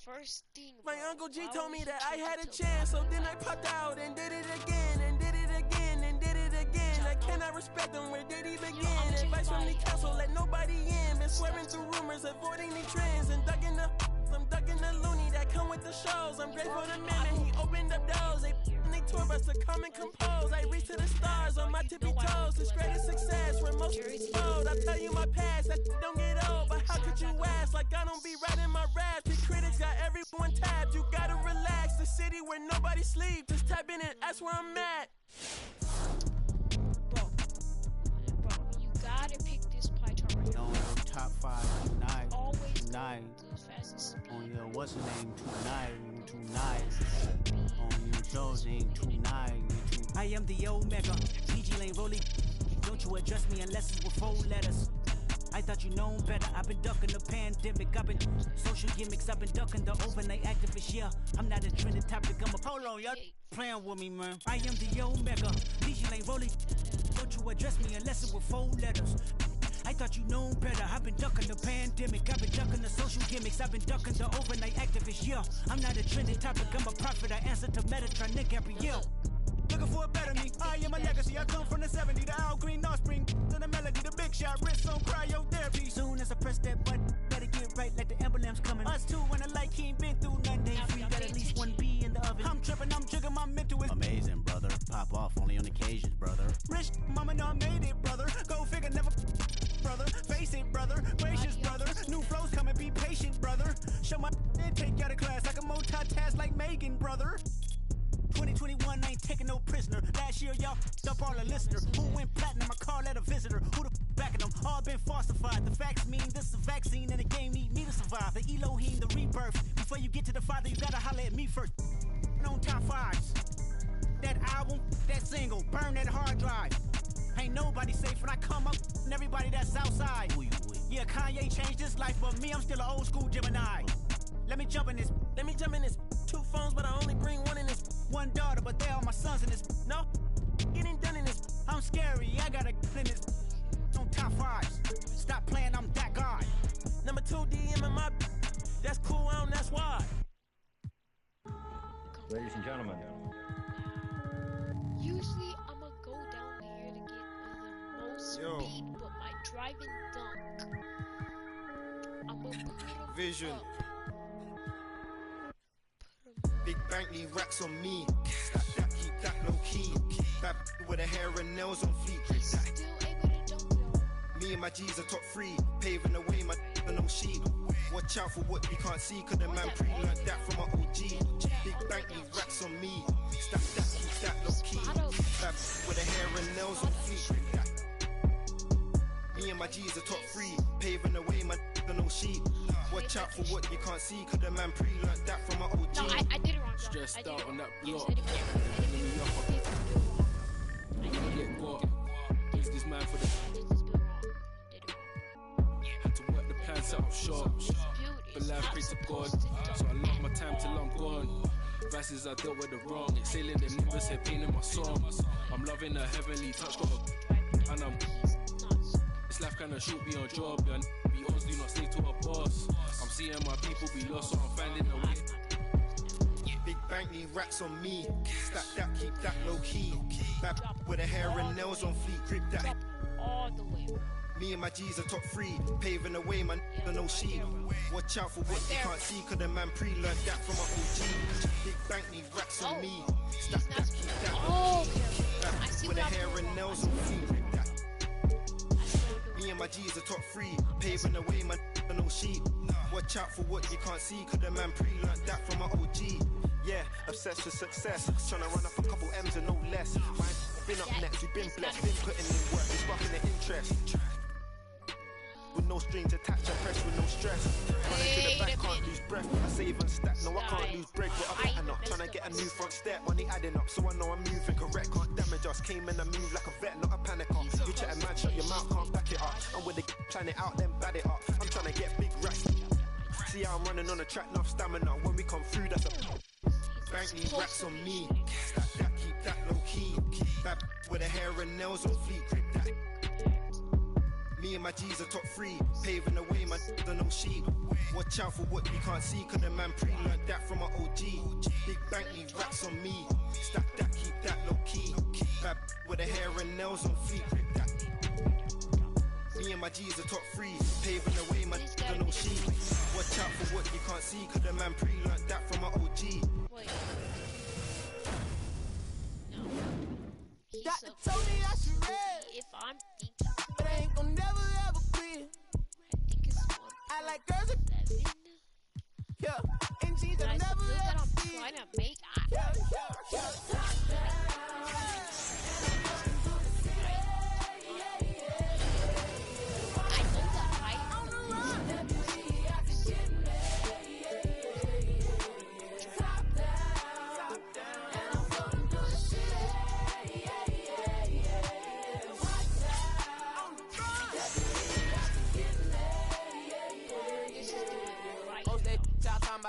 first thing, My bro. Uncle G Why told would me he that I change had it a to chance, so private then I life? popped out and did it again, and did it again, and did it again. I cannot respect them, where did he begin? Advice from the council, let nobody in. Been swerving through rumors, avoiding the trends, and ducking the I'm ducking the loony that come with the shows. I'm grateful to man that he opened up doors. They tour bus to come and compose. I reach to the stars on my tippy toes. This greatest success where most explode. I tell you my past, that don't get old. But how could you ask? Like I don't be writing my raps. The critics got everyone tapped. You gotta relax. The city where nobody sleeps. Just tap in and that's where I'm at. Bro, you gotta pick this pie chart right No, now. top 5 tonight. Always tonight. go as fast as speed. On your what's the name tonight. On your shows ain't tonight. I am the Omega, PG Lane Rolly. Don't you address me unless it's with 4 letters. I thought you known better. I've been ducking the pandemic. I've been social gimmicks. I've been ducking the overnight activist. Yeah, I'm not a trending topic. I'm a hold on, y'all playing with me, man. I am the Omega, PG Lane Rolly. Don't you address me unless it's with 4 letters. I thought you known better. I've been ducking the pandemic. I've been ducking the social gimmicks. I've been ducking the overnight activists. Yeah, I'm not a trending topic. I'm a prophet. I answer to Metatron, Nick Gabrielle. Looking for a better me. I am a legacy. I come from the 70s. The Al Green offspring. To the melody, the big shot. Wrist on cryotherapy. Soon as I press that button, better get right like the emblem's coming. Us too, when the light he ain't been through nothing. They free. Got at least 1 B in the oven. I'm tripping. I'm jigging. My mental is amazing, brother. Pop off only on occasions, brother. Rich mama know I made it, brother. Go figure, never. Brother, face it, brother, gracious, brother. New flows coming, be patient, brother. Show my and take you out of class. I can multitask like Megan, brother. 2021 ain't taking no prisoner. Last year, y'all up all the listeners. Who went platinum? I call that a visitor. Who the backing them? All been falsified. The facts mean this is a vaccine and the game need me to survive. The Elohim, the rebirth. Before you get to the Father, you gotta holler at me first. On top 5s. That album, that single, burn that hard drive. Ain't nobody safe when I come up and everybody that's outside. Yeah, Kanye changed his life, but me, I'm still an old school Gemini. Let me jump in this. 2 phones, but I only bring 1 in this. 1 daughter, but they all my sons in this. No, getting done in this. I'm scary, I gotta in this. On top 5s. Stop playing, I'm that guy. Number 2 DM in my. That's cool, that's why. Ladies and gentlemen. Usually, I'ma go down here to get the most speed, but my driving dunk. I'ma put him Vision. up. Big bank need racks on me. Stack that, keep that low key. Bad with her hair and nails on fleek. Still able to dunk, yo. Me and my G's are top 3. Paving the way, my no sheep. Watch out for what you can't see, cause the man pre-learned that from my OG. Big bank need racks on me. Stack that, keep that low key. Bad with her hair and nails on fleek. Me and my G's are top 3. Paving the way, my no sheep. Watch out for what you can't see, cause the man pre-learned that from my OG. No, I did it wrong. Stressed out on that block. Get caught. Use this man for the. Had to work the plan, set up shop. But life prays to God. So I love my time till I'm gone. Verses I dealt with the wrong. Exhaling them niggas, head pain in my songs. I'm loving a heavenly touch, got a. And I'm. This life kinda shoot me on job, yeah. Be honest, do not stay to a boss. I'm seeing my people be lost, so I'm finding a way. Big bank need racks on me. Stack that, keep that low key. Bad with her hair and nails on fleek. Grip that. All the way. Me and my G's are top 3. Paving the way, man, no sheep. Watch out for what you can't see, cause the man pre-learned that from my OG. Big bank need racks on me. Stack that, keep that low key. Bad with her hair and nails on fleek. Grip that. Me and my G's are top 3. Paving the way, man, no sheep. Watch out for what you can't see, cause the man pre-learned that from my OG. Yeah, obsessed with success. Tryna run up a couple M's and no less. Mine been up next, we've been blessed. Been putting in work, it's sparking the interest. With no strings attached, I press with no stress. Running to the back, can't lose breath. I save and stack, no I can't lose break. But I'm getting up, tryna get a new front step. Money adding up, so I know I'm moving correct. Can't damage us, came in and move like a vet, not a panicker. You chatting man, shut your mouth, can't back it up. I'm with the plan it out, then bad it up. I'm tryna get big racks. See how I'm running on the track, enough stamina. When we come through, that's a bank need racks on me. Stack that, keep that low key. Bad with her hair and nails on fleek. Grip that. Me and my G's are top 3, paving the way, man, no sheep. Watch out for what you can't see, cause the man pre-learned that from an OG. Big bank need racks on me, stack that, keep that low key. Bad with the hair and nails on feet, grip that. Me and my G's are top 3, paving the way, man, no sheep. Watch out for what you can't see, cause the man pre-learned that from an OG. Wait. No. Doctor told me I should rest. If I'm thinking, But I ain't gon' never ever quit. I think it's 1. I like girls that, 7. yeah, and jeans But that I never feel that ever I'm fit. trying to make.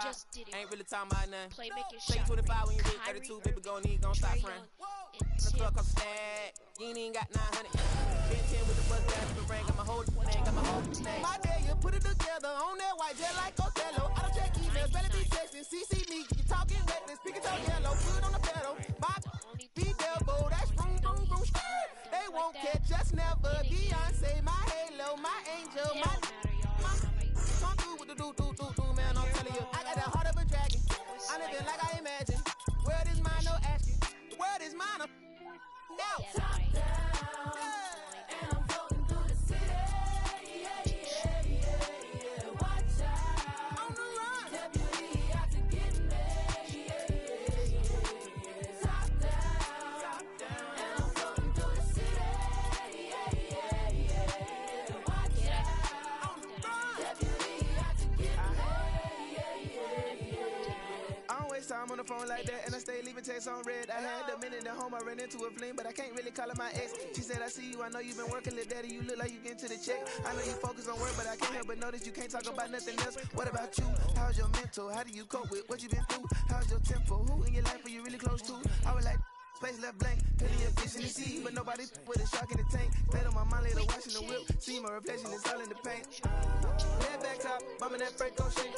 Just did it. Ain't really talking about nothing. Playmaking Take shot. 25 when you hit Kyrie 32, baby, gon' need, gon' stop Trae front. Young, The and club Tim. come stack. You ain't even got 900. Been 10 with the buzz down to the ring. Got my whole thing, got my whole thing. My day, you put it together on that white jet like Othello. I don't check emails, better be texting. CC me, you talking reckless. Pick it up yellow, put it on the pedal. My be devil, that's boom, boom, boom, skirt. They won't catch us never. Beyonce, my halo, my angel, my. Come through with the do, man, I'm telling you. I got the heart of a dragon. I live it like I imagine. Word is mine, no asking. The word is mine, now. And I'm floating through the city. Watch out. On the run. Deputy out to get me. Top down. And I'm floating through the city. Watch out. On the run. Deputy out to get me. I don't waste time on the phone like that, and I stay leaving texts on red. I had a minute at home, I ran into a fling, but I can't really call her my ex. She said, I see you, I know you've been working, little daddy, you look like you getting to the check. I know you focus on work, but I can't help but notice you can't talk about nothing else. What about you? How's your mental? How do you cope with what you been through? How's your tempo? Who in your life are you really close to? I was like, space left blank, plenty of fish in the sea, but nobody with a shark in the tank. Stayed on my mind later, washing the whip. See my reflection is all in the paint. Head back top, bumming that Franco shit.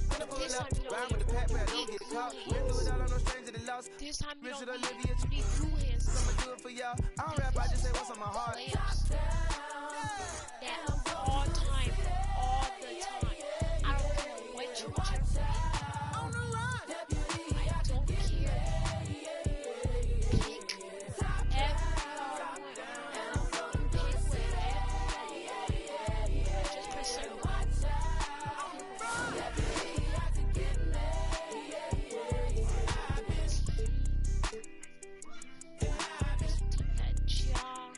When I pull This up, time you ride don't with the need pack, but I two don't get hands. caught. Been through it all, I'm no stranger to loss. This time you Richard don't Olivia, need 2 hands. I'ma do it for y'all. I don't rap, I just say what's on my heart. Layups. That all time, all the time. I don't care what you do. On the run. I don't care. Pick everyone. Pick whatever. Just press circle. That jaw.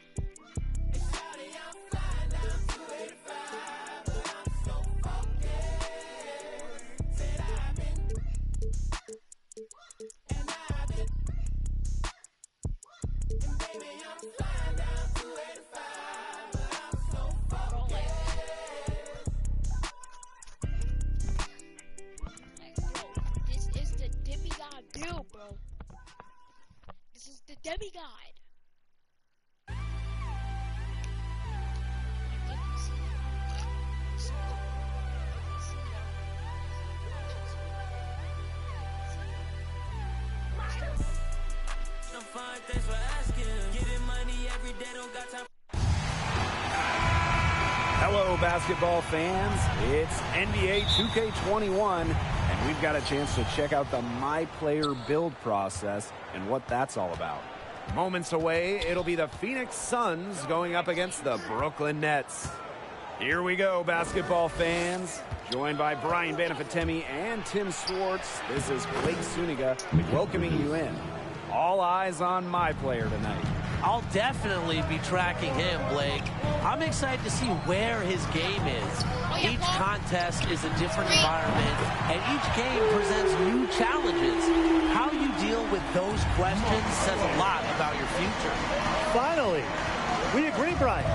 This is the demigod build, bro. This is the demigod. I'm fine, thanks for asking. Getting money every day, don't got time. Hello, basketball fans. It's NBA 2K21, and we've got a chance to check out the My Player build process and what that's all about. Moments away, it'll be the Phoenix Suns going up against the Brooklyn Nets. Here we go, basketball fans. Joined by Brian Banafitemi and Tim Swartz, this is Blake Suniga welcoming you in. All eyes on My Player tonight. I'll definitely be tracking him, Blake. I'm excited to see where his game is. Each contest is a different environment, and each game presents new challenges. How you deal with those questions says a lot about your future. Finally, We agree, Brian.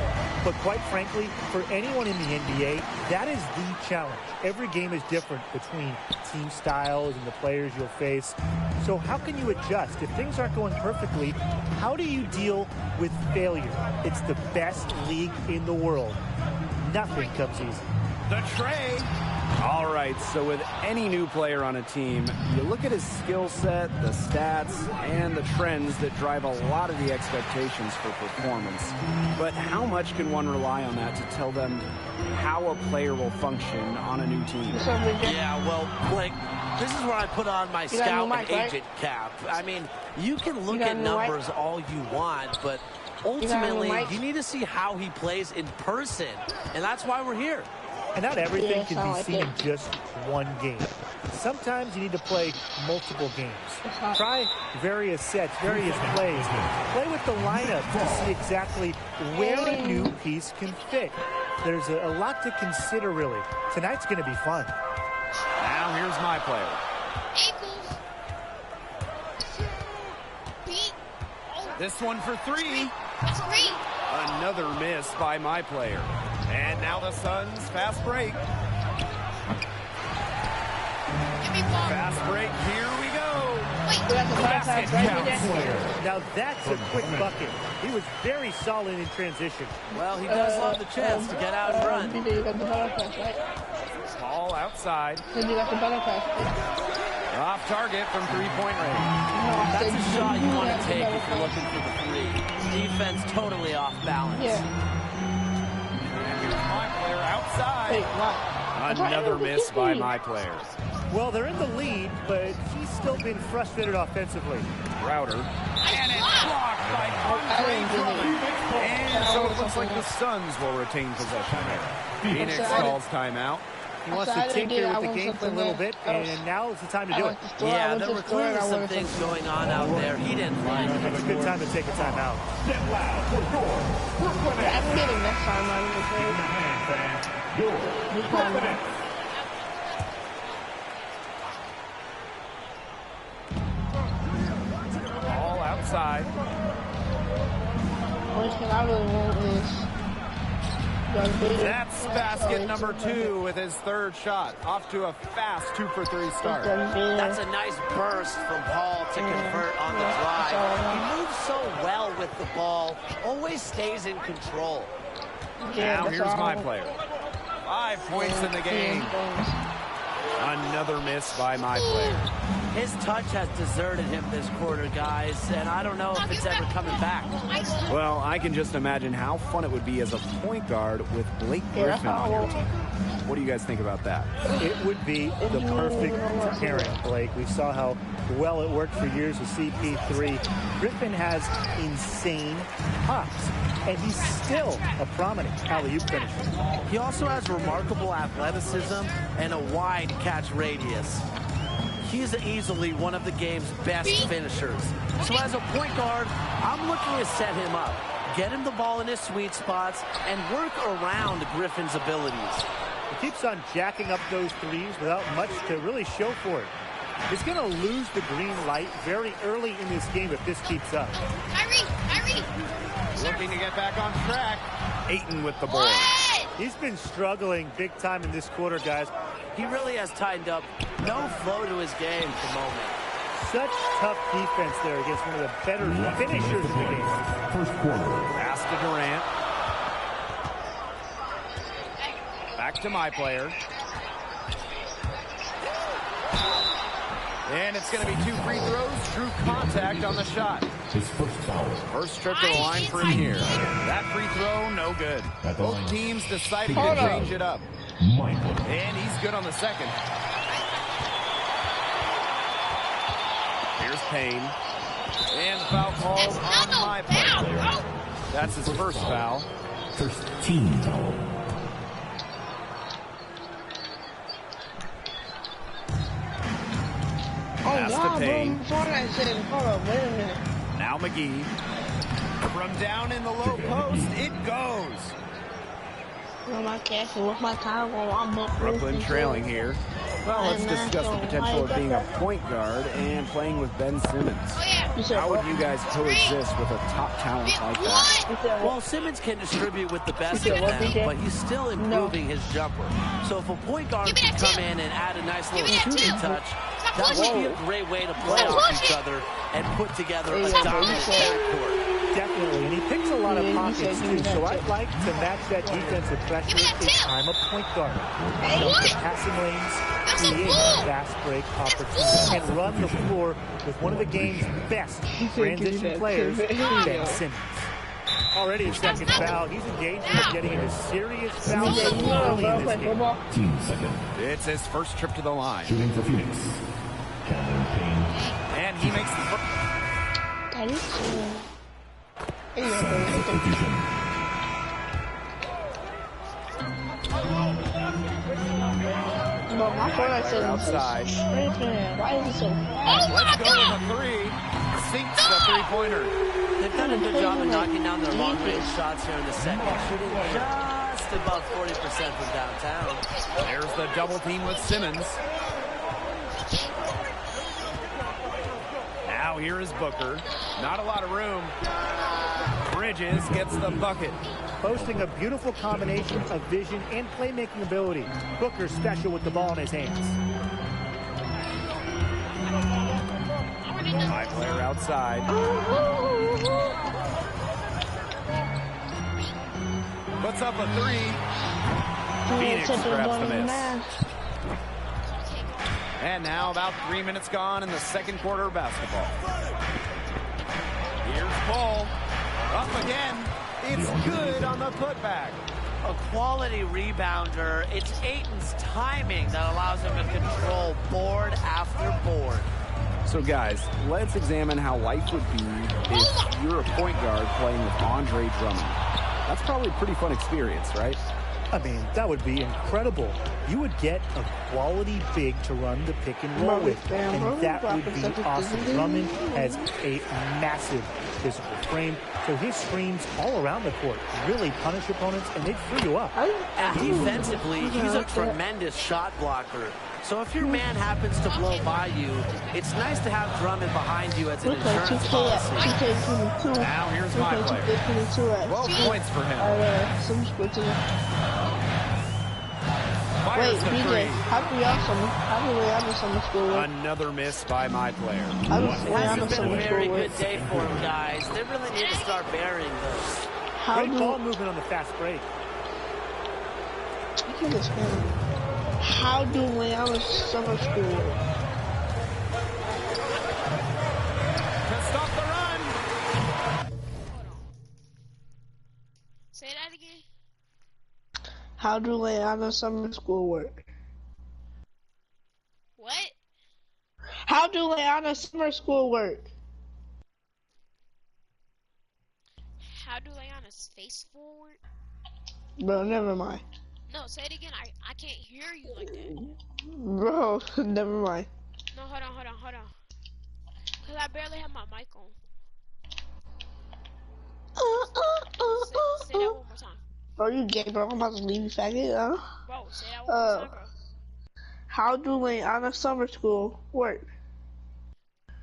But quite frankly, for anyone in the NBA, that is the challenge. Every game is different between team styles and the players you'll face. So how can you adjust? If things aren't going perfectly, how do you deal with failure? It's the best league in the world. Nothing comes easy. The tray. All right, so with any new player on a team, you look at his skill set, the stats, and the trends that drive a lot of the expectations for performance. But how much can one rely on that to tell them how a player will function on a new team? Yeah, well, Blake, this is where I put on my scout and agent cap. I mean, you can look at numbers all you want, but ultimately, you need to see how he plays in person, and that's why we're here. And not everything can be seen in just one game. Sometimes you need to play multiple games. Try various sets, various plays. Play with the lineup to see exactly where a new piece can fit. There's a lot to consider, really. Tonight's going to be fun. Now here's my player. Ankles. Beat. Oh. This one for three. That's great. Another miss by my player. And now the Suns fast break. Fast break, here we go. Basket counts. Now that's a quick bucket. He was very solid in transition. Well, he does love the chance to get out and run. Ball outside. Off target from three-point range. That's a shot you want to take if you're looking for the three. Defense totally off balance. My player outside. Another miss by my player. Well, they're in the lead, but he's still been frustrated offensively. Router. And it's blocked by Andre Drummond. And so it looks like the Suns will retain possession here. Phoenix calls timeout. He wants to tinker with the game for a little bit, and now is the time to do it. Yeah, there were clearly some things going on out there he didn't like. It's a good time to take a timeout. I'm getting next time out of the All outside. I really want this. That's basket number 2 with his third shot. Off to a fast 2-for-3 start. That's a nice burst from Paul to convert on the drive. He moves so well with the ball, always stays in control. Now here's my player. 5 points in the game. Another miss by my player. His touch has deserted him this quarter, guys, and I don't know if it's ever coming back. Well, I can just imagine how fun it would be as a point guard with Blake Griffin on your team. What do you guys think about that? It would be the perfect pairing, Blake. We saw how well it worked for years with CP3. Griffin has insane pops, and he's still a prominent alley-oop finisher. He also has remarkable athleticism and a wide catch radius. He's easily one of the game's best finishers. So as a point guard, I'm looking to set him up, get him the ball in his sweet spots, and work around Griffin's abilities. He keeps on jacking up those threes without much to really show for it. He's going to lose the green light very early in this game if this keeps up. Kyrie! Looking to get back on track. Ayton with the ball. He's been struggling big time in this quarter, guys. He really has tightened up. No flow to his game at the moment. Such tough defense there against one of the better finishers in the game. First quarter. Pass to Durant. Back to my player. And it's going to be 2 free throws. Drew contact on the shot. His first foul. First trip to the line for him here. That free throw, no good. Both teams deciding to change it up. And he's good on the second. Here's Payne. And the foul called on my player. That's his first foul. First team foul. Pass to Payne. Hold on, wait a minute. Now McGee. From down in the low post, it goes. My cash with my towel on. Brooklyn trailing here. Well, let's discuss the potential of being a point guard and playing with Ben Simmons. How would you guys coexist with a top talent like that? Well, Simmons can distribute with the best of them, but he's still improving his jumper. So if a point guard can come in and add a nice little shooting touch, that would be a great way to play off each other and put together a dominant backcourt. Definitely, and he picks a lot of pockets too, so I'd like to match that defensive pressure if I'm a point guard. Jump the passing lanes, create fast break opportunities, and run the floor with one of the game's best transition players, Ben Simmons. Already a second foul. He's engaged in getting into serious foul trouble early in this game. Team second. It's his first trip to the line. Shooting for Phoenix. Cameron Payne. And he makes the first. That is true. Substitution. But my phone I said outside. Why is it so fast? Let's go with a three. Sinks the three-pointer. They've done a good job of knocking down their long-range shots here in the second, shooting just above 40% from downtown. There's the double team with Simmons. Now here is Booker. Not a lot of room. Bridges gets the bucket. Posting a beautiful combination of vision and playmaking ability. Booker's special with the ball in his hands. High player outside. Puts up a three. Phoenix grabs the miss. And now about 3 minutes gone in the second quarter of basketball. Here's Paul. Up again. It's good on the putback. A quality rebounder. It's Ayton's timing that allows him to control board after board. So guys, let's examine how life would be if you're a point guard playing with Andre Drummond. That's probably a pretty fun experience, right? I mean, that would be incredible. You would get a quality big to run the pick and roll with, and that would be awesome. Drummond has a massive physical frame, so his screens all around the court really punish opponents, and they'd free you up. And defensively, he's a tremendous shot blocker. So if your man happens to blow by you, it's nice to have Drummond behind you as an insurance policy. Now here's my player. 12 points for him. Wait, BJ, how do we have summer school? Another miss by my player. Hasn't been a very good day for him, guys. They really need to start burying this. Great ball movement on the fast break. How do we have a summer school? To stop the run. Say that again. How do Leanna summer school work? What? How do Leanna summer school work? How do Leanna's face forward? Bro, never mind. No, say it again. I can't hear you like that. Bro, never mind. No, hold on. Cause I barely have my mic on. Say that one more time. Bro, you gay, bro. I'm about to leave you, faggot, huh? Bro, say that one more time, bro. How do Leanna summer school work?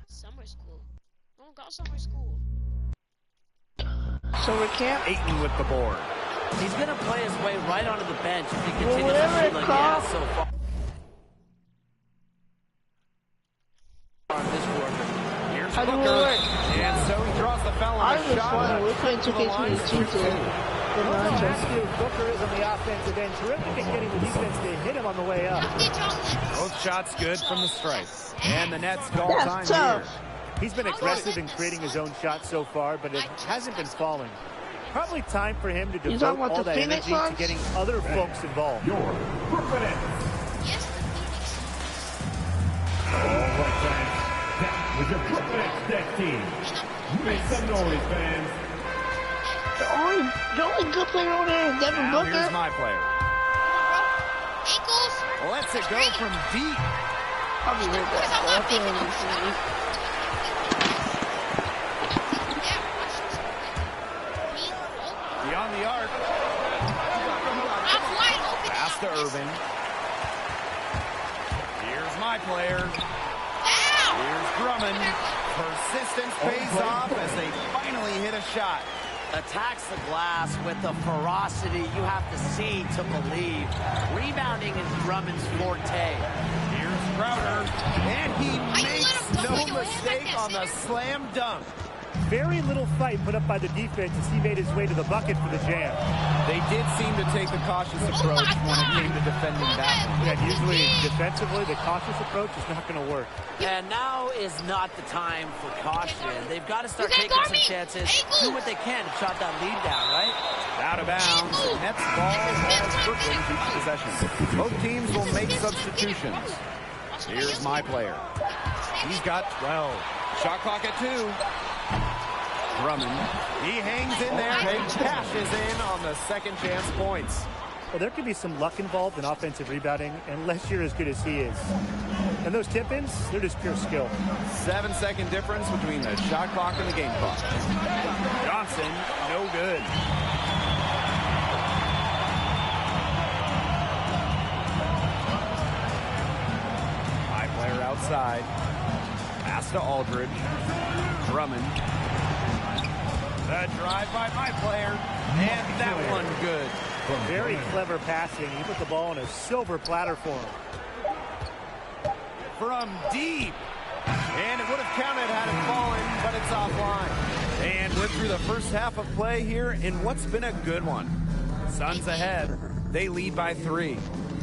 Summer school? Don't go summer school. Summer camp? Ayton with the board. He's going to play his way right onto the bench if he continues to shoot like he has so far. This quarter. Here's How do we Booker. work? And so he draws the foul on the shot. We're playing 2K22 today. Booker is on the offensive end. Terrific at getting the defense to hit him on the way up. Both shots good from the stripe. And the Nets call time tough. here. He's been aggressive in creating his own shot so far, but it hasn't been falling. Probably time for him to devote all that energy to getting other folks involved. Your Brooklyn Nets. Yes, All right, fans. That was your Brooklyn Nets deck team. Make some noise, fans. The only good player on there is Devin Now Booker. here's my player. ankles. Lets it go from deep. I'll be right back. Beyond the arc. Pass to Irving. my player. Here's Drummond. Persistence pays off as they finally hit a shot. Attacks the glass with the ferocity you have to see to believe. Rebounding is Drummond's forte. Here's Crowder, and he makes no mistake on the slam dunk. Very little fight put up by the defense as he made his way to the bucket for the jam. They did seem to take a cautious approach when it came to defending that one. Yeah, usually defensively, the cautious approach is not going to work. And now is not the time for caution. They've got to start taking some chances, do what they can to shut that lead down, right? Out of bounds. Nets ball as Brooklyn keeps possession. Both teams will make substitutions. Here's my player. He's got 12. Shot clock at 2. Drummond, he hangs in there and cashes in on the second chance points. Well, there could be some luck involved in offensive rebounding unless you're as good as he is. And those tip-ins, they're just pure skill. 7-second difference between the shot clock and the game clock. Johnson, no good. My player outside. Pass to Aldridge. Drummond. The drive by my player, and that one good. Very clever passing. He put the ball on a silver platter for him. From deep. And it would have counted had it fallen, but it's offline. And we're through the first half of play here in what's been a good one. Suns ahead. They lead by 3.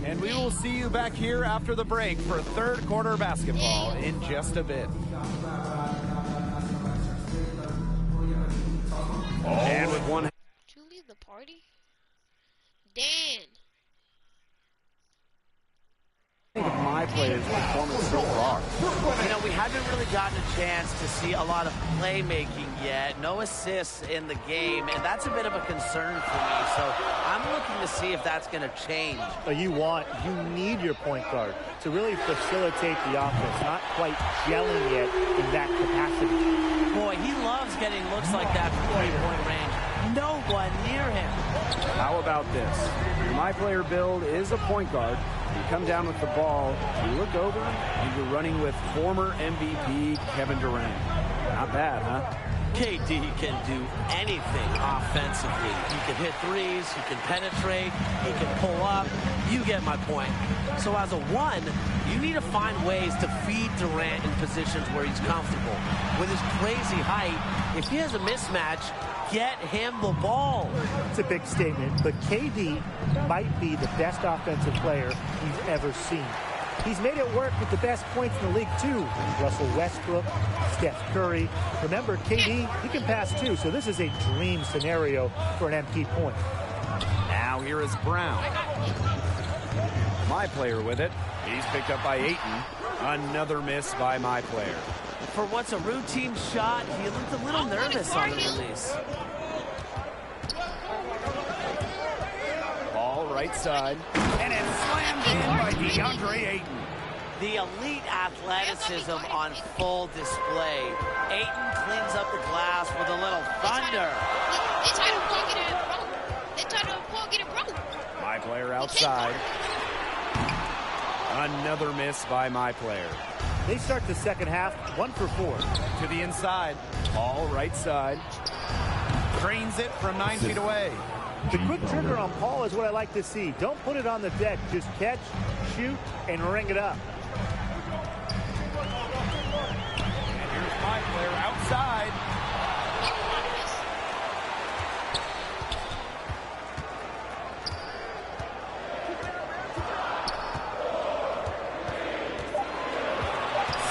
And we will see you back here after the break for third quarter basketball in just a bit. And with one. Did you leave the party? Dan. Think of my players' performance so far. You know, we haven't really gotten a chance to see a lot of playmaking yet. No assists in the game, and that's a bit of a concern for me. So I'm looking to see if that's going to change. You need your point guard to really facilitate the offense. Not quite gelling yet in that capacity. Boy, he loves getting looks like that from three-point range. No one near him. How about this? Your my player build is a point guard. You come down with the ball, you look over, and you're running with former MVP Kevin Durant. Not bad, huh? KD can do anything offensively. He can hit threes, he can penetrate, he can pull up. You get my point. So as a 1, you need to find ways to feed Durant in positions where he's comfortable. With his crazy height, if he has a mismatch, get him the ball. It's a big statement, but KD might be the best offensive player he's ever seen. He's made it work with the best points in the league, too. Russell Westbrook, Steph Curry. Remember, KD, he can pass, too, so this is a dream scenario for an empty point. Now here is Brown. My player with it. He's picked up by Ayton. Another miss by my player. For what's a routine shot, he looked a little nervous on the release. Ball right side. And it's slammed in by DeAndre Ayton. The elite athleticism on full display. Ayton cleans up the glass with a little thunder. They tried to get it broke. My player outside. Another miss by my player. They start the second half 1 for 4. To the inside. All right side. Drains it from 9 feet away. The quick trigger on Paul is what I like to see. Don't put it on the deck. Just catch, shoot, and ring it up. And here's my player outside.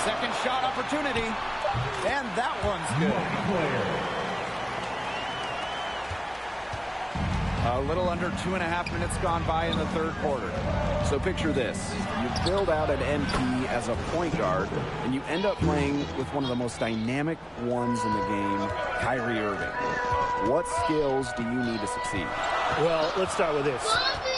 Second shot opportunity, and that one's good. A little under 2.5 minutes gone by in the third quarter. So picture this. You build out an MP as a point guard, and you end up playing with one of the most dynamic ones in the game, Kyrie Irving. What skills do you need to succeed? Well, let's start with this.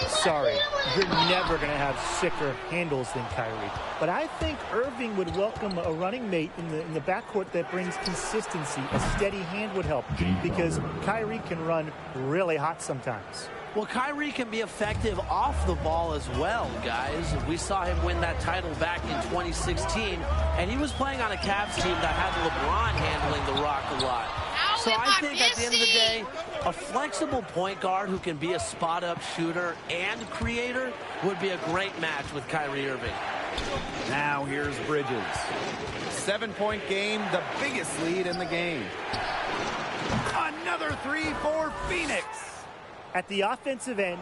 Sorry, you're never going to have sicker handles than Kyrie. But I think Irving would welcome a running mate in the backcourt that brings consistency. A steady hand would help because Kyrie can run really hot sometimes. Well, Kyrie can be effective off the ball as well, guys. We saw him win that title back in 2016, and he was playing on a Cavs team that had LeBron handling the rock a lot. So I think at the end of the day, a flexible point guard who can be a spot-up shooter and creator would be a great match with Kyrie Irving. Now here's Bridges. 7-point game, the biggest lead in the game. Another three for Phoenix. At the offensive end,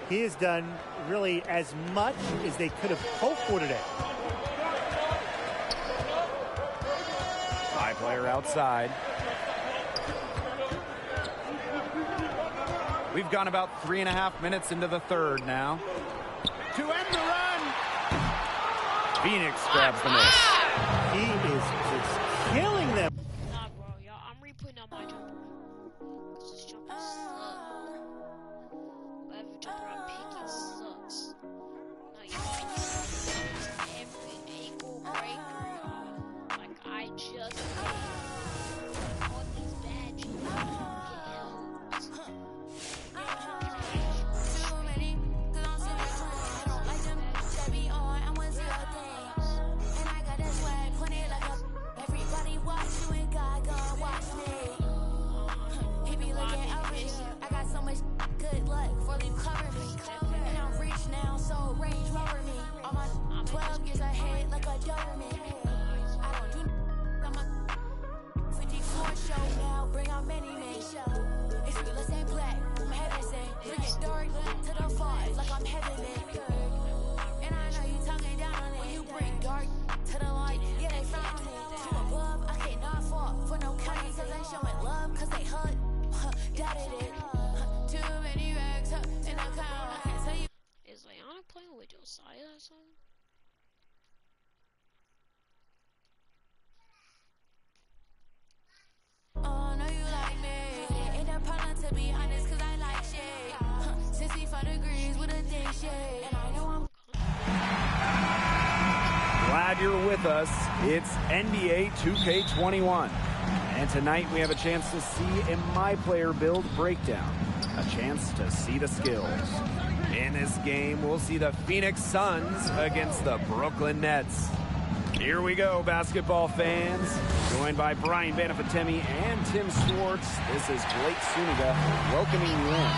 he has done really as much as they could have hoped for today. High player outside. We've gone about 3.5 minutes into the third now. To end the run. Phoenix grabs the miss. He is just killing them. Nah, bro, y'all. I'm re-putting out my jumper. This jumper sucks. Whatever jumper I'm picking sucks. Now, y'all, every ankle breaker, y'all. Like, I just made all these bad jumpers. Glad you're with us. It's NBA 2K21. And tonight we have a chance to see a My Player Build breakdown. A chance to see the skills. In this game, we'll see the Phoenix Suns against the Brooklyn Nets. Here we go, basketball fans. Joined by Brian Banafatemi and Tim Schwartz, this is Blake Suniga welcoming you in.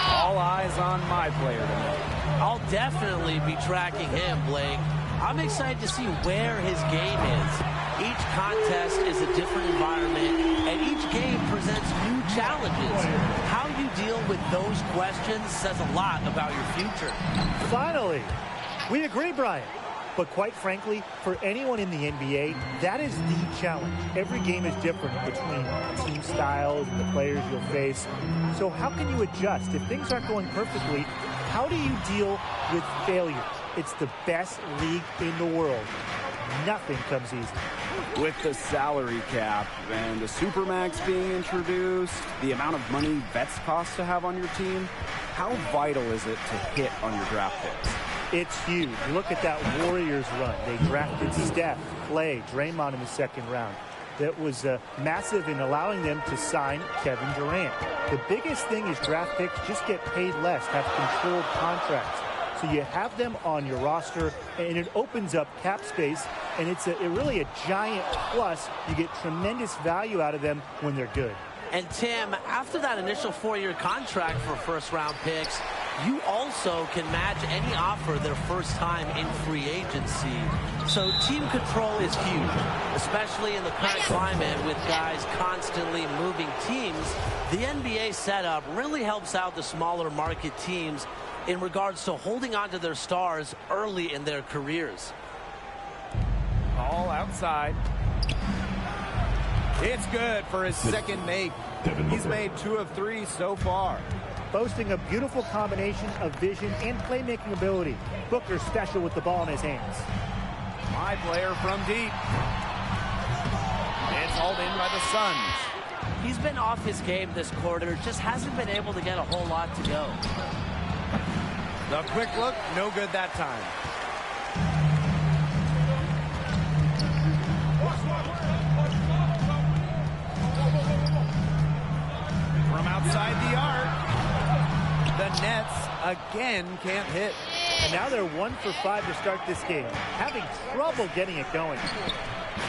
All eyes on My Player tonight. I'll definitely be tracking him, Blake. I'm excited to see where his game is. Each contest is a different environment, and each game presents new challenges. How you deal with those questions says a lot about your future. Finally, we agree, Brian. But quite frankly, for anyone in the NBA, that is the challenge. Every game is different between team styles and the players you'll face. So how can you adjust? If things aren't going perfectly, how do you deal with failure? It's the best league in the world. Nothing comes easy. With the salary cap and the Supermax being introduced, the amount of money vets cost to have on your team, how vital is it to hit on your draft picks? It's huge. Look at that Warriors run. They drafted Steph, Clay, Draymond in the second round. That was massive in allowing them to sign Kevin Durant. The biggest thing is draft picks just get paid less, have controlled contracts. So you have them on your roster, and it opens up cap space, and it's really a giant plus. You get tremendous value out of them when they're good. And Tim, after that initial 4-year contract for first-round picks, you also can match any offer their first time in free agency. So team control is huge, especially in the current climate with guys constantly moving teams. The NBA setup really helps out the smaller market teams in regards to holding on to their stars early in their careers. All outside. It's good for his second make. He's made 2 of 3 so far. Boasting a beautiful combination of vision and playmaking ability. Booker's special with the ball in his hands. My player from deep. It's hauled in by the Suns. He's been off his game this quarter, just hasn't been able to get a whole lot to go. The quick look, no good that time. From outside the arc. The Nets again can't hit. And now they're 1 for 5 to start this game. Having trouble getting it going.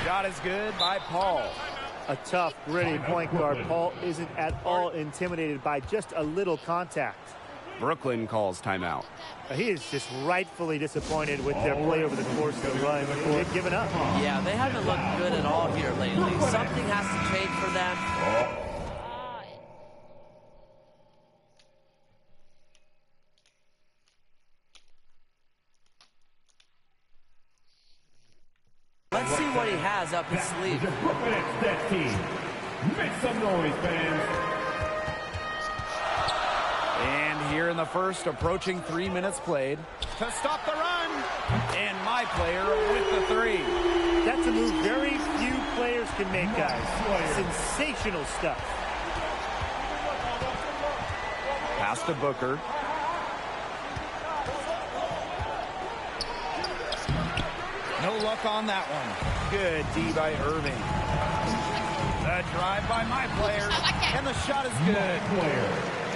Shot is good by Paul. A tough, gritty point guard. Paul isn't at all intimidated by just a little contact. Brooklyn calls timeout. He is just rightfully disappointed with their play over the course of the run. They've given up. Yeah, they haven't looked good at all here lately. Something has to change for them. Let's see what he has up his sleeve. The Brooklyn Nets team. Make some noise, fans. And here in the first, approaching 3 minutes played. To stop the run. And my player with the three. That's a move very few players can make, guys. Sensational stuff. Pass to Booker. No luck on that one. Good D by Irving. The drive by my player. And the shot is good.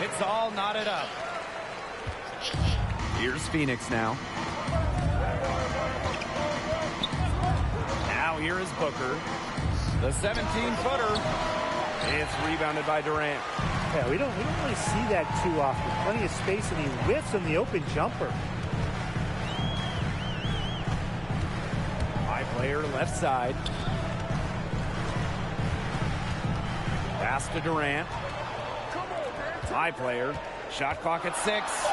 It's all knotted up. Here's Phoenix now. Now here is Booker. The 17-footer. It's rebounded by Durant. Yeah, we don't really see that too often. Plenty of space, and he whiffs on the open jumper. Player left side. Pass to Durant. My player. Shot clock at 6.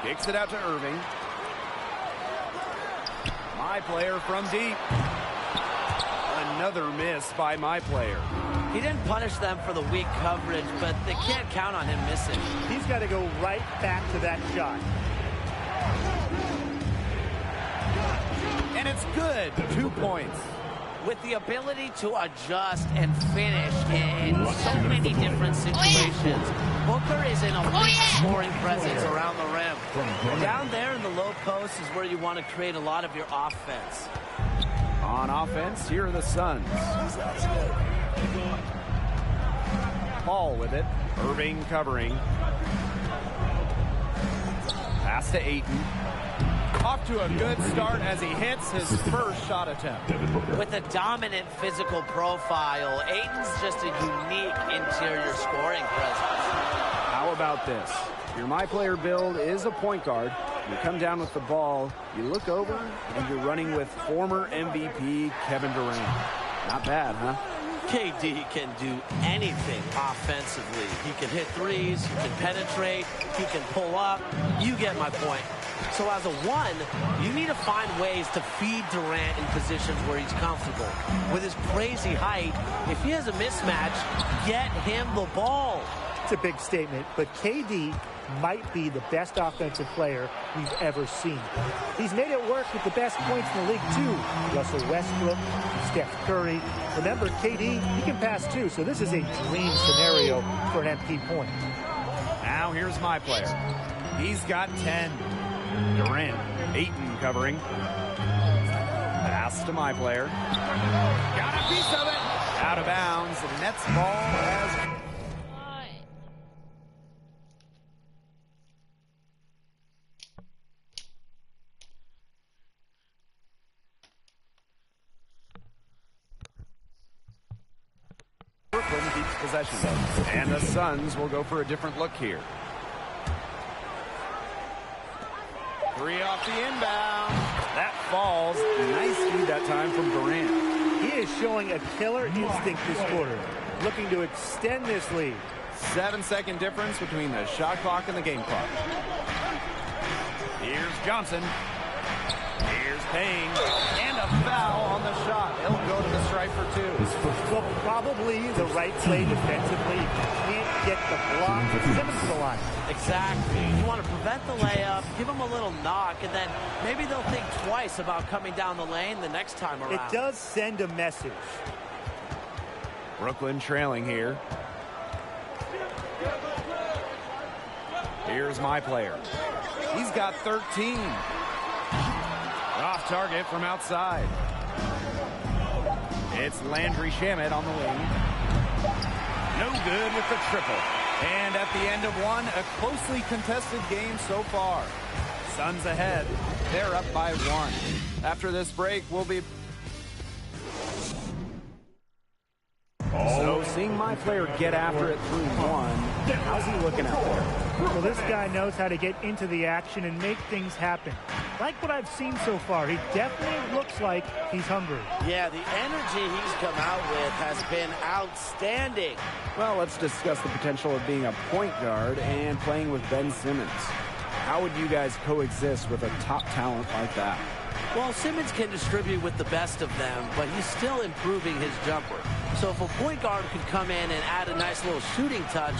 Kicks it out to Irving. My player from deep. Another miss by my player. He didn't punish them for the weak coverage, but they can't count on him missing. He's got to go right back to that shot. And it's good. 2 points. With the ability to adjust and finish in so many different situations, Booker is in a weak scoring presence around the rim. Down there in the low post is where you want to create a lot of your offense. On offense, here are the Suns. Paul with it. Irving covering. Pass to Ayton. Off to a good start as he hits his first shot attempt. With a dominant physical profile, Ayton's just a unique interior scoring presence. How about this? Your my player build is a point guard. You come down with the ball, you look over, and you're running with former MVP Kevin Durant. Not bad, huh? KD can do anything offensively. He can hit threes, he can penetrate, he can pull up. You get my point. So as a one, you need to find ways to feed Durant in positions where he's comfortable. With his crazy height, if he has a mismatch, get him the ball. It's a big statement, but KD might be the best offensive player we've ever seen. He's made it work with the best points in the league, too. Russell Westbrook, Steph Curry. Remember, KD, he can pass, too, so this is a dream scenario for an MP point. Now here's my player. He's got 10. Durant, Ayton covering. Pass to my player. Got a piece of it. Out of bounds. The Nets ball has... Brooklyn keeps possession. And the Suns will go for a different look here. 3 off the inbound. That falls. Nice feed that time from Durant. He is showing a killer instinct this quarter, looking to extend this lead. 7-second difference between the shot clock and the game clock. Here's Johnson. Here's Payne. And a foul on the shot. He'll go to the stripe for 2. Well, probably the right play defensively. Can't get the block. Simmons to the line. Exactly. You want to prevent the layup, give them a little knock, and then maybe they'll think twice about coming down the lane the next time around. It does send a message. Brooklyn trailing here. Here's my player. He's got 13. Off target from outside. It's Landry Shamet on the wing. No good with the triple. And at the end of one, a closely contested game so far. Suns ahead. They're up by 1. After this break, we'll be... So, seeing my player get after it through 1, how's he looking out there? Well, this guy knows how to get into the action and make things happen. Like what I've seen so far, he definitely looks like he's hungry. Yeah, the energy he's come out with has been outstanding. Well, let's discuss the potential of being a point guard and playing with Ben Simmons. How would you guys coexist with a top talent like that? Well, Simmons can distribute with the best of them, but he's still improving his jumper. So if a point guard could come in and add a nice little shooting touch,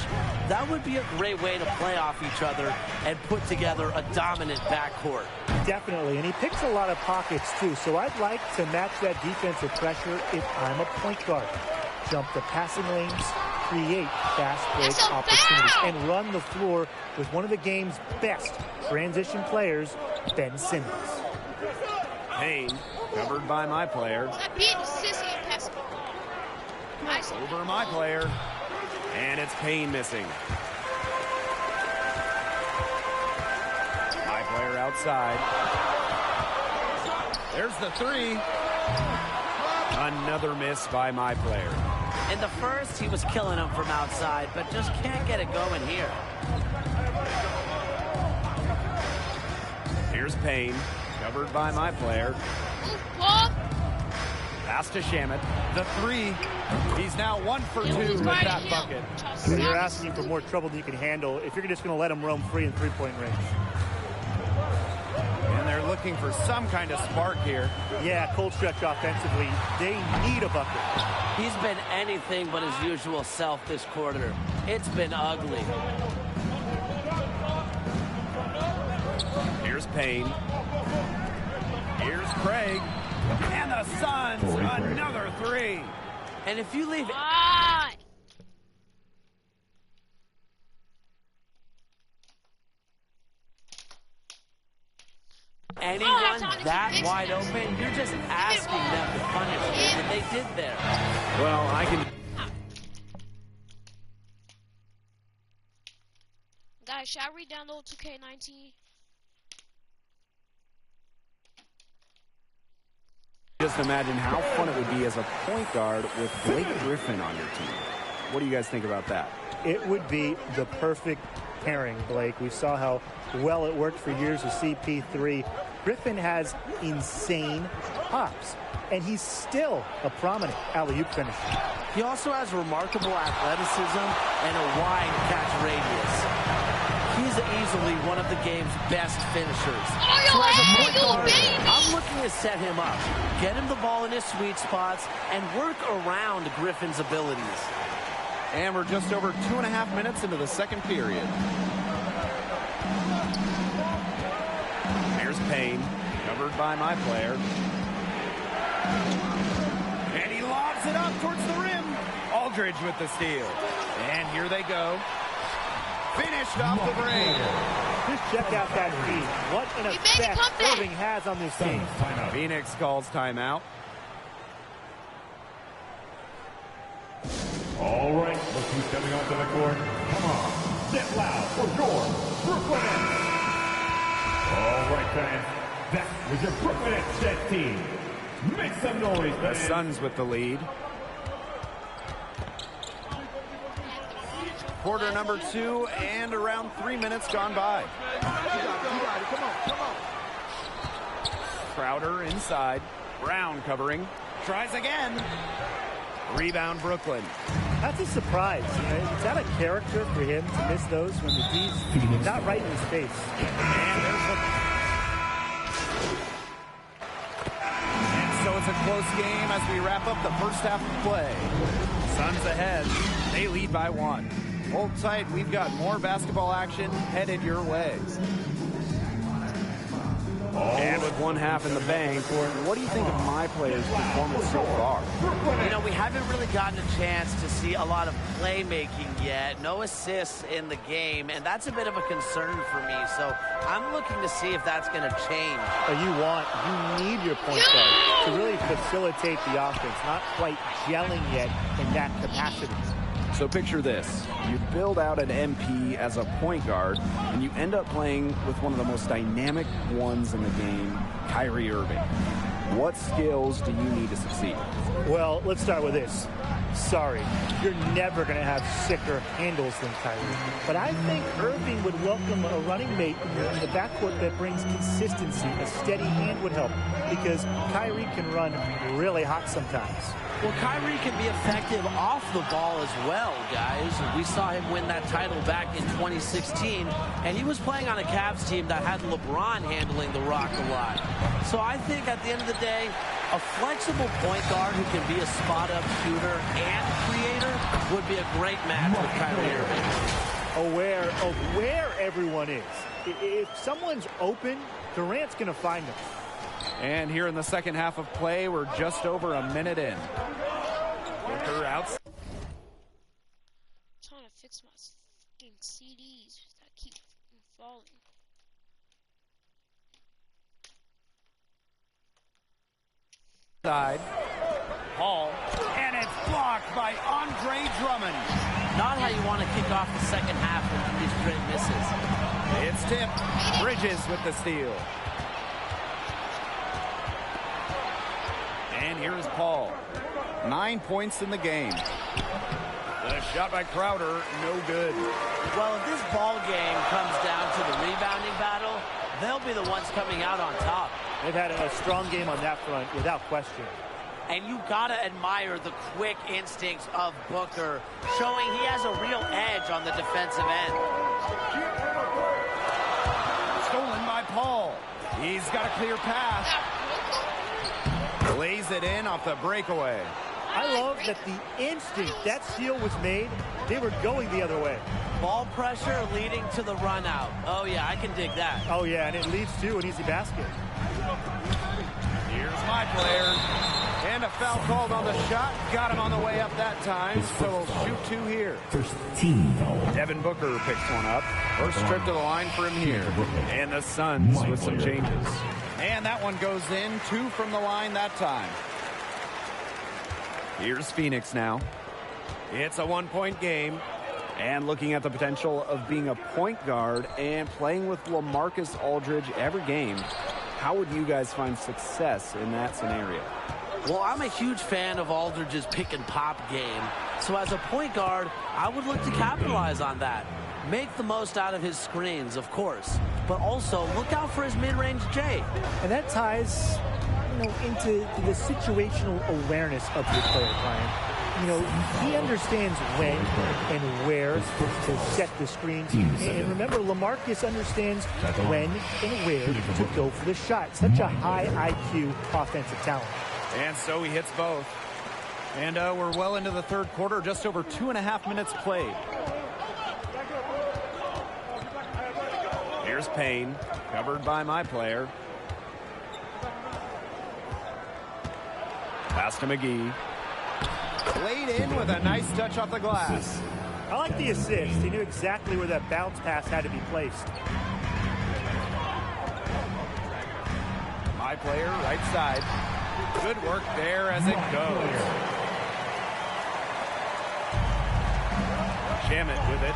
that would be a great way to play off each other and put together a dominant backcourt. Definitely, and he picks a lot of pockets too, so I'd like to match that defensive pressure if I'm a point guard. Jump the passing lanes, create fast break opportunities, and run the floor with one of the game's best transition players, Ben Simmons. Payne, covered by my player. Stop being a sissy and passing. Over my player. And it's Payne missing. My player outside. There's the 3. Another miss by my player. In the first, he was killing them from outside, but just can't get it going here. Here's Payne, covered by my player. Pass to Shamet. The 3. He's now 1 for 2 with that bucket. So you're asking for more trouble than you can handle if you're just going to let him roam free in three-point range. And they're looking for some kind of spark here. Yeah, cold stretch offensively. They need a bucket. He's been anything but his usual self this quarter. It's been ugly. Here's Payne. Here's Craig. And the Suns, another 3. And if you leave... anyone that wide open, you're just asking them to punish him, and they did there. Well, I can... Guys, shall we download 2K19? Just imagine how fun it would be as a point guard with Blake Griffin on your team. What do you guys think about that? It would be the perfect pairing, Blake. We saw how well it worked for years with CP3. Griffin has insane hops, and he's still a prominent alley-oop finisher. He also has remarkable athleticism and a wide catch radius. He's easily one of the game's best finishers. So as a point guard, I'm looking to set him up, get him the ball in his sweet spots, and work around Griffin's abilities. And we're just over 2.5 minutes into the second period. Here's Payne, covered by my player. And he lobs it up towards the rim. Aldridge with the steal. And here they go. Finished off the break. Just check out that feed. What an effect Irving has on this team. Phoenix calls timeout. All right, look who's coming onto the court. Come on, get loud for your Brooklyn Nets. All right, fans, that was your Brooklyn Nets team. Make some noise, The Suns with the lead. Quarter number 2 and around 3 minutes gone by. Crowder inside. Brown covering. Tries again. Rebound Brooklyn. That's a surprise. Is that a character for him to miss those when the D's not right in his face? And so it's a close game as we wrap up the first half of play. Suns ahead. They lead by 1. Hold tight, we've got more basketball action headed your way. And with 1/2 in the bank, what do you think of my players' performance so far? You know, we haven't really gotten a chance to see a lot of playmaking yet. No assists in the game, and that's a bit of a concern for me. So I'm looking to see if that's going to change. You need your point guard to really facilitate the offense. Not quite gelling yet in that capacity. So picture this. You build out an MP as a point guard, and you end up playing with one of the most dynamic ones in the game, Kyrie Irving. What skills do you need to succeed? Well, let's start with this. Sorry, you're never going to have sicker handles than Kyrie. But I think Irving would welcome a running mate in the backcourt that brings consistency. A steady hand would help because Kyrie can run really hot sometimes. Well, Kyrie can be effective off the ball as well, guys. We saw him win that title back in 2016, and he was playing on a Cavs team that had LeBron handling the rock a lot. So I think at the end of the day, a flexible point guard who can be a spot-up shooter and creator would be a great match with Kyrie Irving. Aware of where everyone is. If someone's open, Durant's going to find them. And here in the second half of play, we're just over a minute in. Booker out. I'm trying to fix my fucking CDs that keep falling. Side. Hall. And it's blocked by Andre Drummond. Not how you want to kick off the second half with these great misses. It's tipped. Bridges with the steal. And here's Paul. 9 points in the game. The shot by Crowder, no good. Well, if this ball game comes down to the rebounding battle, they'll be the ones coming out on top. They've had a strong game on that front, without question. And you gotta admire the quick instincts of Booker, showing he has a real edge on the defensive end. Stolen by Paul. He's got a clear pass. Lays it in off the breakaway. I love that the instant that steal was made, they were going the other way. Ball pressure leading to the run out. Oh yeah, I can dig that. Oh yeah, and it leads to an easy basket. Here's my player. And a foul called on the shot. Got him on the way up that time, so we'll shoot two here. First team foul. Devin Booker picks one up. First trip to the line for him here. And the Suns with some changes. And that one goes in. 2 from the line that time. Here's Phoenix now. It's a 1-point game. And looking at the potential of being a point guard and playing with LaMarcus Aldridge every game, how would you guys find success in that scenario? Well, I'm a huge fan of Aldridge's pick-and-pop game. So as a point guard, I would look to capitalize on that. Make the most out of his screens, of course. But also, look out for his mid-range J. And that ties, into the situational awareness of your player, Brian. He understands when and where to set the screens. And remember, LaMarcus understands when and where to go for the shot. Such a high IQ offensive talent. And so he hits both. And we're well into the third quarter, just over 2.5 minutes played. Here's Payne, covered by my player. Pass to McGee. Laid in with a nice touch off the glass. I like the assist. He knew exactly where that bounce pass had to be placed. My player, right side. Good work there as it goes. Shamet with it.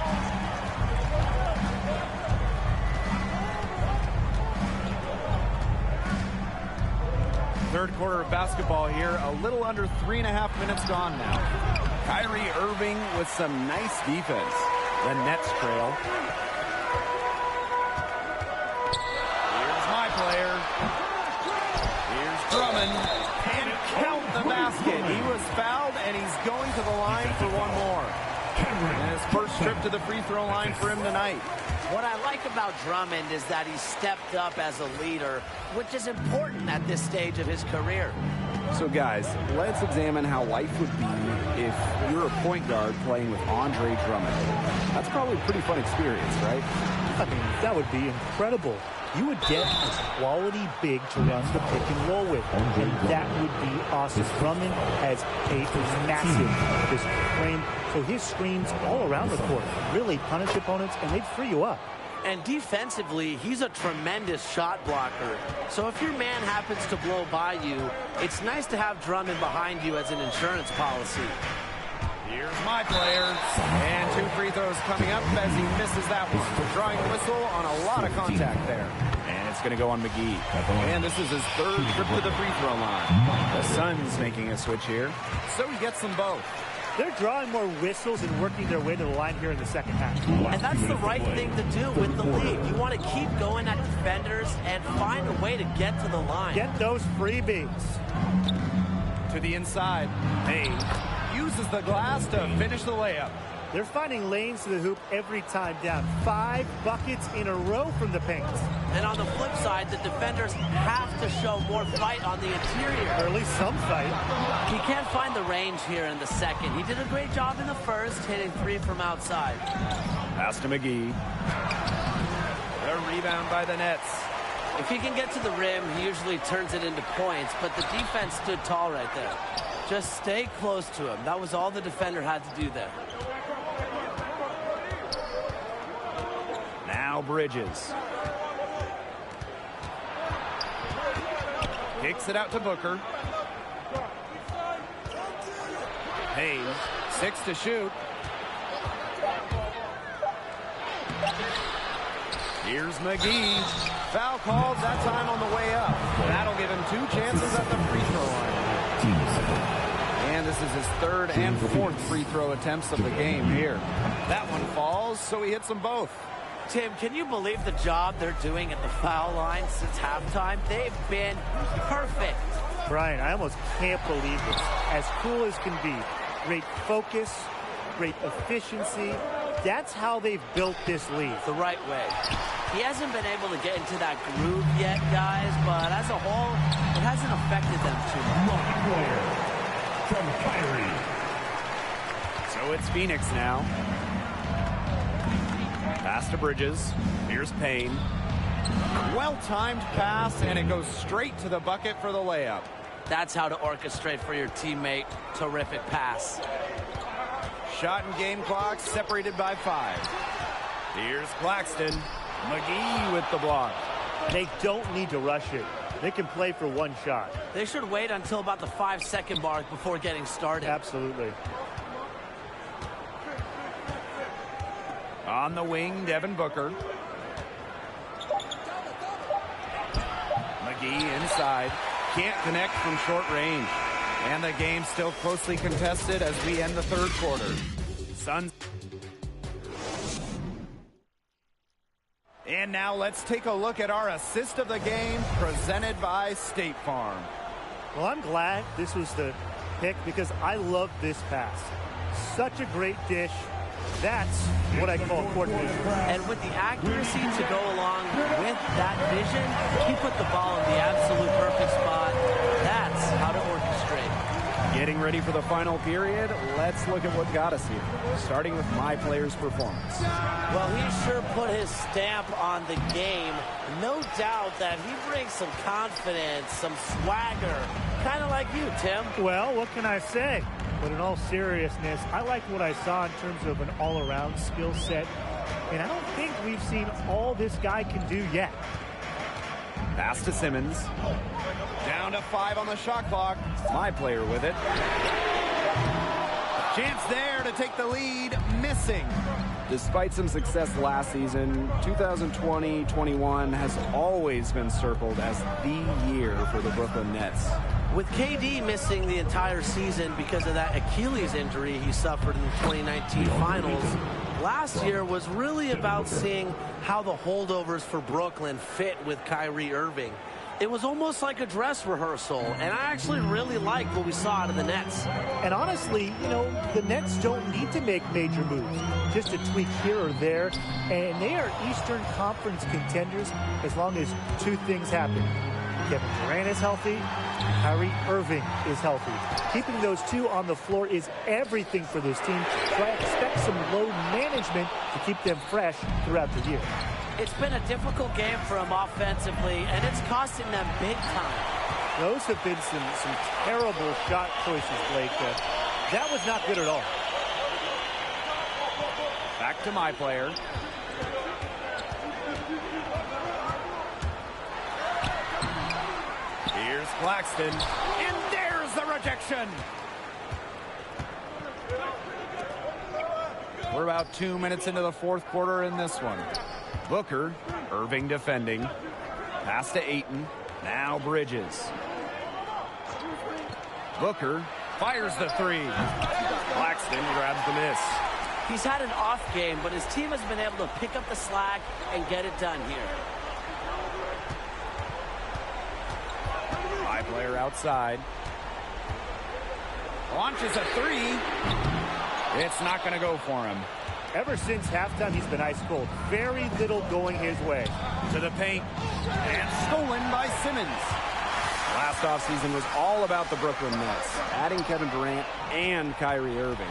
Third quarter of basketball here. A little under 3.5 minutes gone now. Kyrie Irving with some nice defense. The Nets trail. Here's my player. Here's Drummond. And count the basket. He was fouled, and he's going to the line for one more. And his first trip to the free throw line for him tonight. What I like about Drummond is that he stepped up as a leader, which is important at this stage of his career. So guys, let's examine how life would be if you're a point guard playing with Andre Drummond. That's probably a pretty fun experience, right? I mean, that would be incredible. You would get a quality big to run the pick and roll with, and that would be awesome. Drummond is massive, this frame, so his screens all around the court really punish opponents, and they'd free you up. And defensively, he's a tremendous shot blocker. So if your man happens to blow by you, it's nice to have Drummond behind you as an insurance policy. Here's my player. And 2 free throws coming up as he misses that one. Drawing a whistle on a lot of contact there. And it's going to go on McGee. And this is his 3rd trip to the free throw line. The Suns making a switch here. So he gets them both. They're drawing more whistles and working their way to the line here in the second half. And that's the right thing to do with the lead. You want to keep going at defenders and find a way to get to the line. Get those freebies. To the inside. Hayes uses the glass to finish the layup. They're finding lanes to the hoop every time down. 5 buckets in a row from the paint. And on the flip side, the defenders have to show more fight on the interior. Or at least some fight. He can't find the range here in the second. He did a great job in the first, hitting 3 from outside. Pass to McGee. A rebound by the Nets. If he can get to the rim, he usually turns it into points, but the defense stood tall right there. Just stay close to him. That was all the defender had to do there. Now Bridges. Kicks it out to Booker. Hayes, 6 to shoot. Here's McGee. Foul called that time on the way up. That'll give him 2 chances at the free throw line. And this is his 3rd and 4th free throw attempts of the game here. That one falls, so he hits them both. Tim, can you believe the job they're doing at the foul line since halftime? They've been perfect. Brian, I almost can't believe this. As cool as can be. Great focus, great efficiency. That's how they've built this lead. The right way. He hasn't been able to get into that groove yet, guys, but as a whole, it hasn't affected them too much. Player from Kyrie. So it's Phoenix now. Pass to Bridges. Here's Payne. Well-timed pass, and it goes straight to the bucket for the layup. That's how to orchestrate for your teammate. Terrific pass. Shot and game clock separated by 5. Here's Claxton. McGee with the block. They don't need to rush it. They can play for 1 shot. They should wait until about the 5-second mark before getting started. Absolutely. On the wing, Devin Booker. McGee inside. Can't connect from short range. And the game still closely contested as we end the 3rd quarter. Suns. And now let's take a look at our assist of the game presented by State Farm. Well, I'm glad this was the pick because I love this pass. Such a great dish. That's what I call court vision. And with the accuracy to go along with that vision, he put the ball in the absolute perfect spot. That's how to orchestrate. Getting ready for the final period, let's look at what got us here, starting with my player's performance. Well, he sure put his stamp on the game. No doubt that he brings some confidence, some swagger, kind of like you, Tim. Well, what can I say? But in all seriousness, I liked what I saw in terms of an all-around skill set. And I don't think we've seen all this guy can do yet. Pass to Simmons. Down to 5 on the shot clock. My player with it. Chance there to take the lead. Missing. Despite some success last season, 2020-21 has always been circled as the year for the Brooklyn Nets. With KD missing the entire season because of that Achilles injury he suffered in the 2019 finals, last year was really about seeing how the holdovers for Brooklyn fit with Kyrie Irving. It was almost like a dress rehearsal, and I actually really liked what we saw out of the Nets. And honestly, you know, the Nets don't need to make major moves, just a tweak here or there, and they are Eastern Conference contenders as long as 2 things happen. Kevin Durant is healthy, and Kyrie Irving is healthy. Keeping those 2 on the floor is everything for this team, so I expect some load management to keep them fresh throughout the year. It's been a difficult game for them offensively, and it's costing them big time. Those have been some terrible shot choices, Blake. That was not good at all. Back to my player. Here's Claxton, and there's the rejection. We're about 2 minutes into the fourth quarter in this one. Booker, Irving defending. Pass to Ayton. Now Bridges. Booker fires the three. Claxton grabs the miss. He's had an off game, but his team has been able to pick up the slack and get it done here. High player outside. Launches a three. It's not going to go for him. Ever since halftime, he's been ice cold. Very little going his way. To the paint. And stolen by Simmons. Last offseason was all about the Brooklyn Nets. Adding Kevin Durant and Kyrie Irving.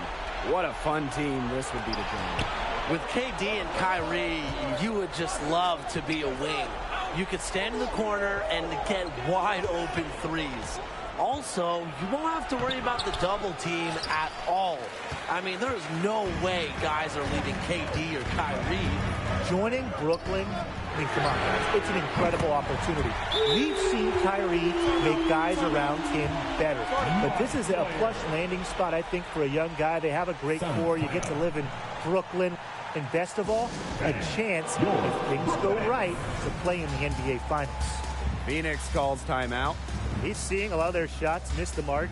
What a fun team this would be to join. With KD and Kyrie, you would just love to be a wing. You could stand in the corner and get wide open threes. Also, you won't have to worry about the double team at all. I mean, there is no way guys are leaving KD or Kyrie. Joining Brooklyn, I mean, come on, guys. It's an incredible opportunity. We've seen Kyrie make guys around him better. But this is a plush landing spot, I think, for a young guy. They have a great core. You get to live in Brooklyn. And best of all, a chance, if things go right, to play in the NBA Finals. Phoenix calls timeout. He's seeing a lot of their shots miss the mark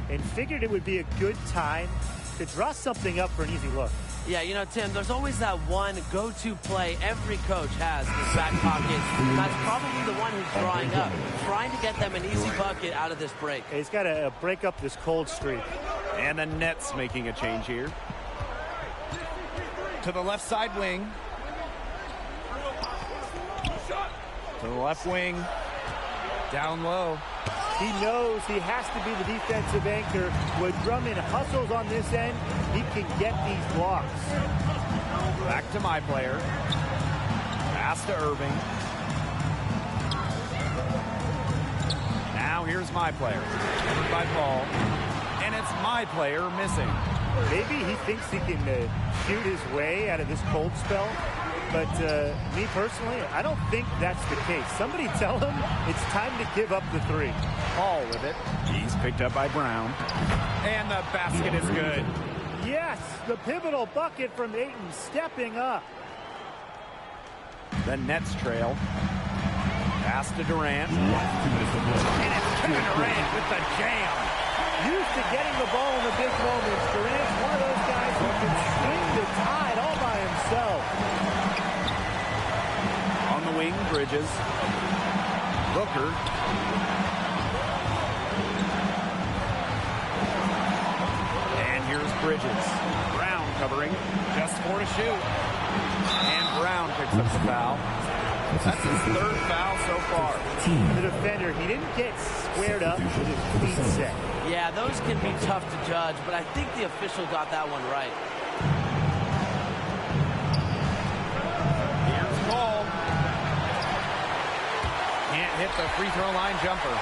and figured it would be a good time to draw something up for an easy look. Yeah, you know, Tim, there's always that one go-to play every coach has in his back pocket. That's probably the one who's drawing up, trying to get them an easy bucket out of this break. He's got to break up this cold streak. And the Nets making a change here. To the left side wing. To the left wing. Down low. He knows he has to be the defensive anchor. When Drummond hustles on this end, he can get these blocks. Back to my player. Pass to Irving. Now here's my player. Covered by Paul. And it's my player missing. Maybe he thinks he can shoot his way out of this cold spell. But me personally, I don't think that's the case. Somebody tell him it's time to give up the three. Paul with it. He's picked up by Brown. And the basket is good. Yes, the pivotal bucket from Ayton stepping up. The Nets trail. Pass to Durant. And it's Kevin Durant with the jam. Used to getting the ball in the big moments. Durant's one of those guys who can swing the tide all by himself. On the wing, Bridges. Booker. And here's Bridges. Brown covering. Just 4 to shoot. And Brown picks up the foul. That's his third foul so far. The defender, he didn't get squared up with his feet set. Yeah, those can be tough to judge, but I think the official got that one right. Here's Paul. Can't hit the free throw line jumper.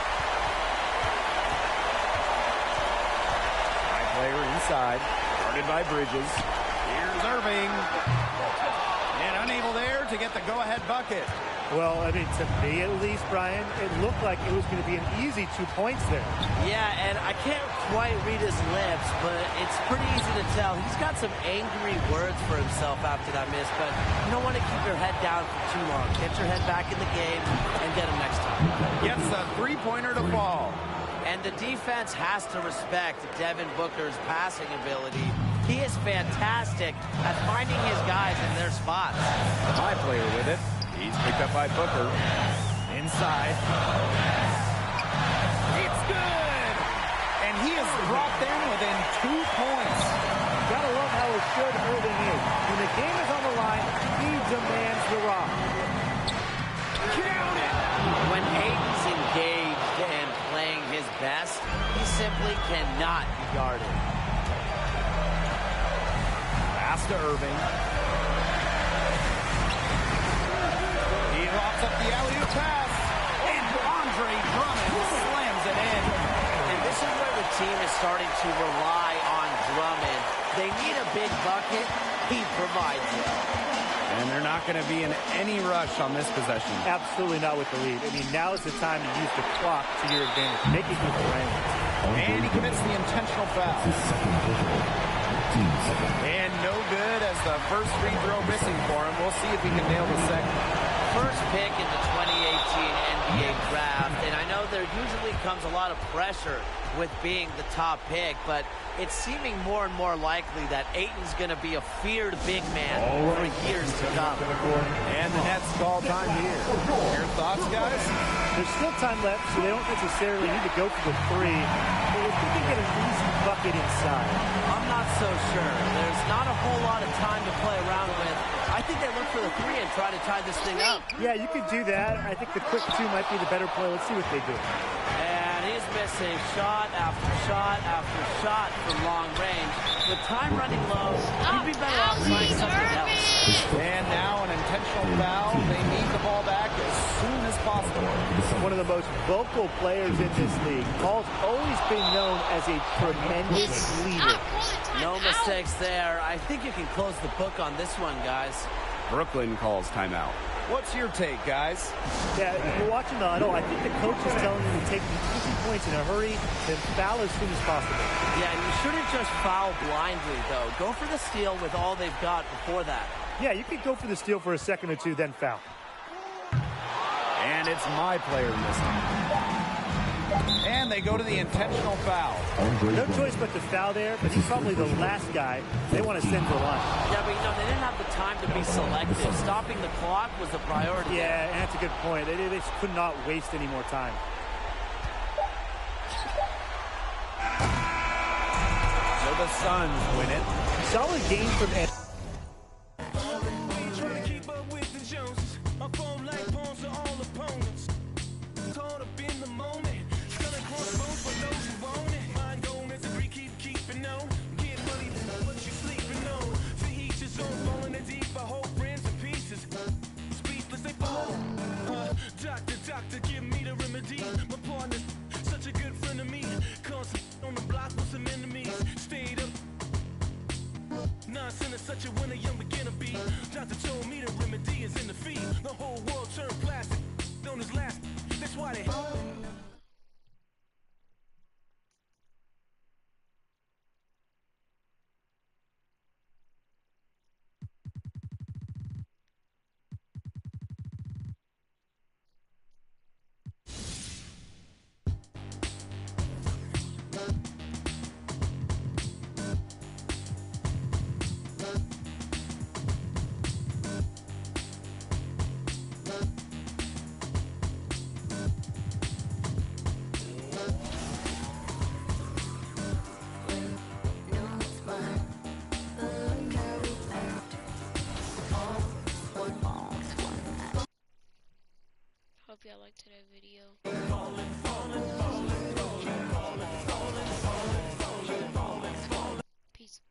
High player inside. Guarded by Bridges. Here's Irving. And unable there to get the go-ahead bucket. Well, I mean, to me at least, Brian, it looked like it was going to be an easy 2 points there. Yeah, and I can't quite read his lips, but it's pretty easy to tell. He's got some angry words for himself after that miss, but you don't want to keep your head down for too long. Get your head back in the game and get him next time. Gets the three-pointer to fall. And the defense has to respect Devin Booker's passing ability. He is fantastic at finding his guys in their spots. My player with it. He's picked up by Booker. Inside. It's good! And he is brought them within 2 points. Gotta love how assured Irving is. When the game is on the line, he demands the rock. Count it! When Ayton's engaged and playing his best, he simply cannot be guarded. Pass to Irving. He locks up the alley-oop pass. And Andre Drummond slams it in. And this is where the team is starting to rely on Drummond. They need a big bucket. He provides it. And they're not going to be in any rush on this possession. Absolutely not with the lead. I mean, now is the time to use the clock to your advantage. Make it good for Rams. And he commits the intentional foul. And no good as the first free throw missing for him. We'll see if he can nail the second. First pick in the 2018 NBA draft, and I know there usually comes a lot of pressure with being the top pick, but it's seeming more and more likely that Ayton's going to be a feared big man for years to come. And the Nets call time here. Your thoughts, guys? There's still time left, so they don't necessarily need to go for the three. But if they can get an easy bucket inside. I'm not so sure. There's not a whole lot of time to play around with. I think they look for the three and try to tie this thing up. Yeah, you could do that. I think the quick two might be the better play. Let's see what they do. And he's missing shot after shot after shot from long range. With time running low, he'd be better off trying something else. And now an intentional foul. They need the ball back as soon as possible. One of the most vocal players in this league. Paul's always been known as a tremendous leader. No mistakes there. I think you can close the book on this one, guys. Brooklyn calls timeout. What's your take, guys? Yeah, if you're watching the huddle, I think the coach is telling you to take the easy points in a hurry, then foul as soon as possible. Yeah, and you shouldn't just foul blindly, though. Go for the steal with all they've got before that. Yeah, you could go for the steal for a second or two, then foul. And it's my player missing. And they go to the intentional foul. No choice but to foul there, but he's probably the last guy they want to send to lunch. Yeah, but they didn't have the time to be selective. Stopping the clock was the priority. Yeah, and that's a good point. They just could not waste any more time. So the Suns win it. Solid game from Ed. Doctor, give me the remedy. My partner's such a good friend of me. Constant on the block with some enemies. Stayed up. Nonsense is such a winner, young beginner be. Doctor told me the remedy is in the fee. The whole world turned plastic. On his last. That's why they. Hope y'all liked today's video. Peace.